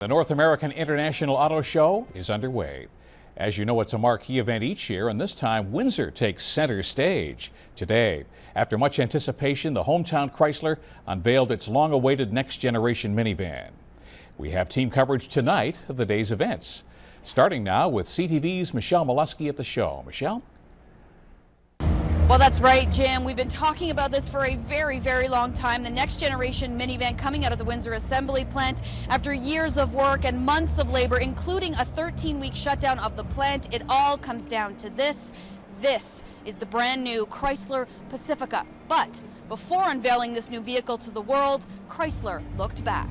The North American International Auto Show is underway. As you know, it's a marquee event each year, and this time Windsor takes center stage. Today, after much anticipation, the hometown Chrysler unveiled its long-awaited next-generation minivan. We have team coverage tonight of the day's events. Starting now with CTV's Michelle Maluske at the show. Michelle? Well, that's right, Jim. We've been talking about this for a very, very long time. The next generation minivan coming out of the Windsor assembly plant after years of work and months of labor, including a 13-week shutdown of the plant. It all comes down to this. This is the brand new Chrysler Pacifica. But before unveiling this new vehicle to the world, Chrysler looked back.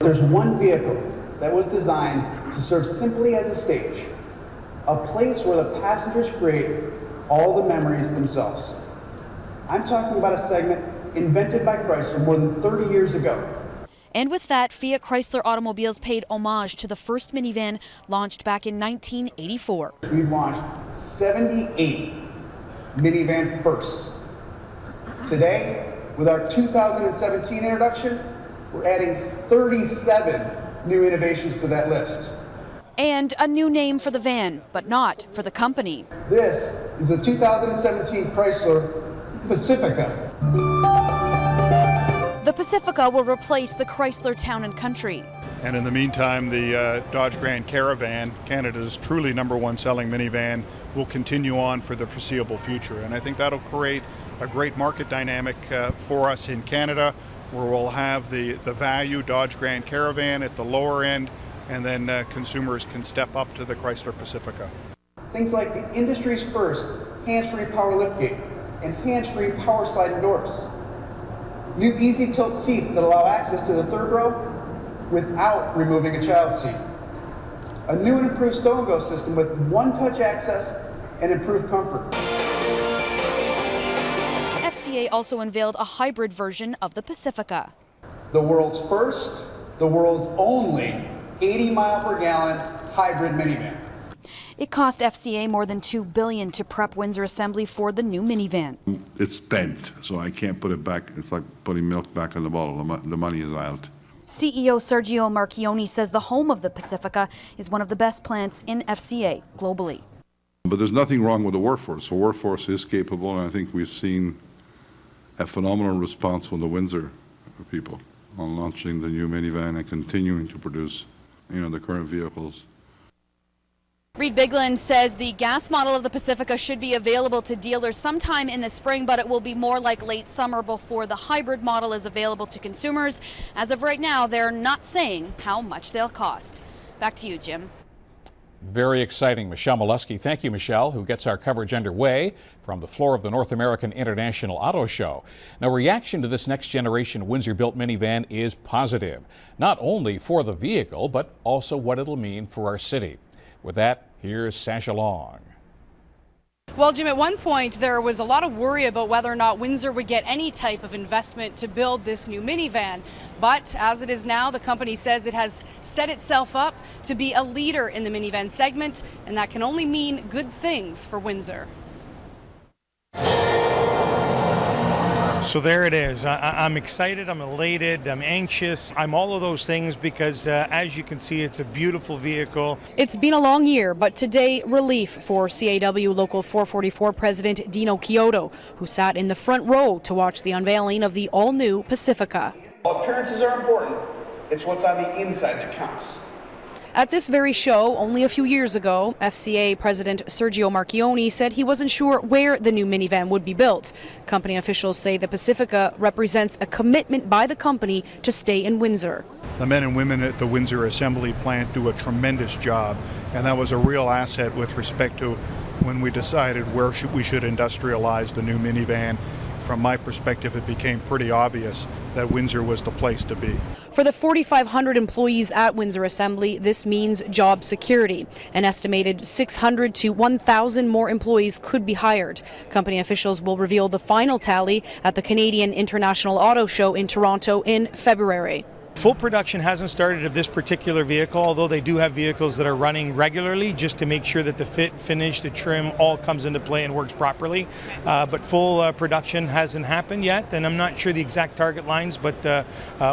There's one vehicle that was designed to serve simply as a stage, a place where the passengers create all the memories themselves. I'm talking about a segment invented by Chrysler more than 30 years ago. And with that, Fiat Chrysler Automobiles paid homage to the first minivan launched back in 1984. We've launched 78 minivan firsts. Today, with our 2017 introduction, we're adding 37 new innovations to that list. And a new name for the van, but not for the company. This is the 2017 Chrysler Pacifica. The Pacifica will replace the Chrysler Town & Country. And in the meantime, the Dodge Grand Caravan, Canada's truly #1 selling minivan, will continue on for the foreseeable future. And I think that'll create a great market dynamic for us in Canada, where we'll have the value Dodge Grand Caravan at the lower end, and then consumers can step up to the Chrysler Pacifica. Things like the industry's first hands-free power liftgate and hands-free power sliding doors. New easy tilt seats that allow access to the third row without removing a child seat. A new and improved stow and go system with one-touch access and improved comfort. FCA also unveiled a hybrid version of the Pacifica. The world's first, the world's only 80-mile-per-gallon hybrid minivan. It cost FCA more than $2 billion to prep Windsor Assembly for the new minivan. It's spent, so I can't put it back. It's like putting milk back in the bottle. The money is out. CEO Sergio Marchionne says the home of the Pacifica is one of the best plants in FCA globally. But there's nothing wrong with the workforce. The workforce is capable, and I think we've seen a phenomenal response from the Windsor people on launching the new minivan and continuing to produce the current vehicles. Reed Bigland says the gas model of the Pacifica should be available to dealers sometime in the spring, but it will be more like late summer before the hybrid model is available to consumers. As of right now, they're not saying how much they'll cost. Back to you, Jim. Very exciting. Michelle Maluske. Thank you, Michelle, who gets our coverage underway from the floor of the North American International Auto Show. Now, reaction to this next-generation Windsor-built minivan is positive, not only for the vehicle, but also what it'll mean for our city. With that, here's Sacha Long. Well, Jim, at one point there was a lot of worry about whether or not Windsor would get any type of investment to build this new minivan. But as it is now, the company says it has set itself up to be a leader in the minivan segment, and that can only mean good things for Windsor. So there it is. I'm excited, I'm elated, I'm anxious. I'm all of those things because as you can see, it's a beautiful vehicle. It's been a long year, but today relief for CAW Local 444 President Dino Chiodo, who sat in the front row to watch the unveiling of the all-new Pacifica. While appearances are important, it's what's on the inside that counts. At this very show, only a few years ago, FCA President Sergio Marchionne said he wasn't sure where the new minivan would be built. Company officials say the Pacifica represents a commitment by the company to stay in Windsor. The men and women at the Windsor assembly plant do a tremendous job, and that was a real asset with respect to when we decided where we should industrialize the new minivan. From my perspective, it became pretty obvious that Windsor was the place to be. For the 4,500 employees at Windsor Assembly, this means job security. An estimated 600 to 1,000 more employees could be hired. Company officials will reveal the final tally at the Canadian International Auto Show in Toronto in February. Full production hasn't started of this particular vehicle, although they do have vehicles that are running regularly just to make sure that the fit, finish, the trim all comes into play and works properly. But full production hasn't happened yet, and I'm not sure the exact target lines, but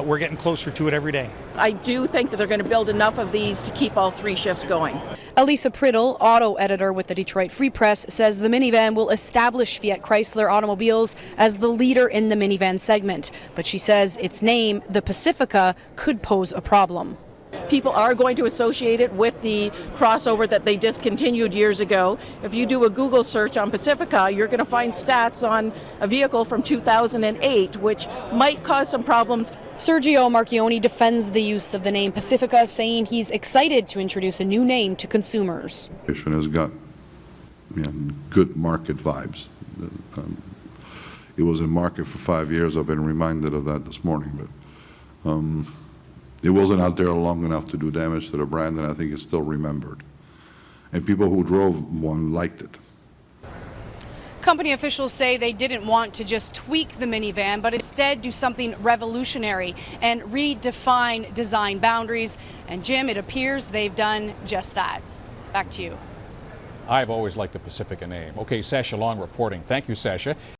we're getting closer to it every day. I do think that they're going to build enough of these to keep all 3 shifts going. Elisa Priddle, auto editor with the Detroit Free Press, says the minivan will establish Fiat Chrysler Automobiles as the leader in the minivan segment. But she says its name, the Pacifica, could pose a problem. People are going to associate it with the crossover that they discontinued years ago. If you do a Google search on Pacifica, you're going to find stats on a vehicle from 2008, which might cause some problems. Sergio Marchioni defends the use of the name Pacifica, saying he's excited to introduce a new name to consumers. It has got good market vibes. It was in market for 5 years. I've been reminded of that this morning, but it wasn't out there long enough to do damage to the brand, and I think it's still remembered. And people who drove one liked it. Company officials say they didn't want to just tweak the minivan, but instead do something revolutionary and redefine design boundaries. And Jim, it appears they've done just that. Back to you. I've always liked the Pacifica name. Okay, Sacha Long reporting. Thank you, Sacha.